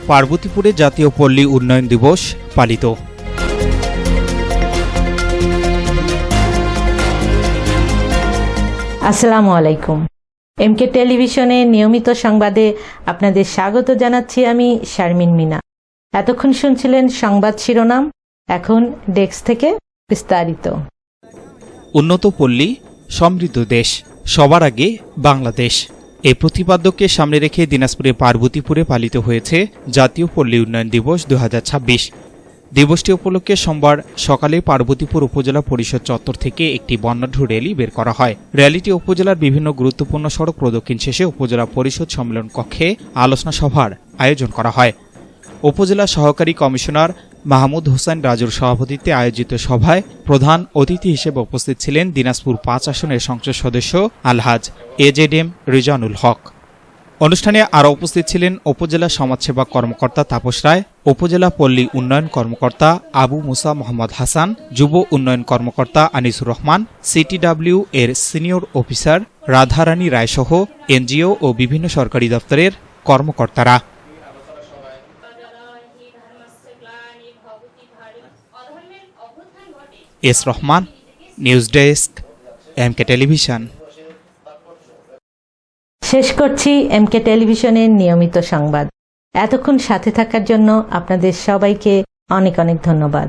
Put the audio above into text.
পার্বতীপুরে জাতীয় পল্লী উন্নয়ন দিবস পালিত। আসসালামু আলাইকুম। এমকে টেলিভিশনের নিয়মিত সংবাদে আপনাদের স্বাগত জানাচ্ছি আমি শারমিন মিনা। এতক্ষণ শুনছিলেন সংবাদ শিরোনাম, এখন ডেস্ক থেকে বিস্তারিত। উন্নত পল্লী, সমৃদ্ধ দেশ, সবার আগে বাংলাদেশ। এই প্রতিপাদ্যকে সামনে রেখে দিনাজপুরের পার্বতীপুরে পালিত হয়েছে জাতীয় পল্লী উন্নয়ন দিবস 2026। দিবসটি উপলক্ষে সোমবার সকালে পার্বতীপুর উপজেলা পরিষদ চত্বর থেকে একটি বর্ণাঢ্য র্যালি বের করা হয়। র্যালিটি উপজেলার বিভিন্ন গুরুত্বপূর্ণ সড়ক প্রদক্ষিণ শেষে উপজেলা পরিষদ সম্মেলন কক্ষে আলোচনা সভার আয়োজন করা হয়। উপজেলা সহকারী কমিশনার মাহমুদ হোসেন রাজুর সভাপতিত্বে আয়োজিত সভায় প্রধান অতিথি হিসেবে উপস্থিত ছিলেন দিনাজপুর 5 আসনের সংসদ সদস্য আলহাজ এজেডএম রিজানুল হক। অনুষ্ঠানে আরও উপস্থিত ছিলেন উপজেলা সমাজসেবা কর্মকর্তা তাপস রায়, উপজেলা পল্লী উন্নয়ন কর্মকর্তা আবু মুসা মোহাম্মদ হাসান, যুব উন্নয়ন কর্মকর্তা আনিসুর রহমান, সিটিডব্লিউ এর সিনিয়র অফিসার রাধারানী রায়সহ এনজিও ও বিভিন্ন সরকারি দপ্তরের কর্মকর্তারা। S Rahman, news desk, MK television. শেষ করছি এমকে টেলিভিশনের নিয়মিত সংবাদ। এতক্ষণ সাথে থাকার জন্য আপনাদের সবাইকে অনেক অনেক ধন্যবাদ।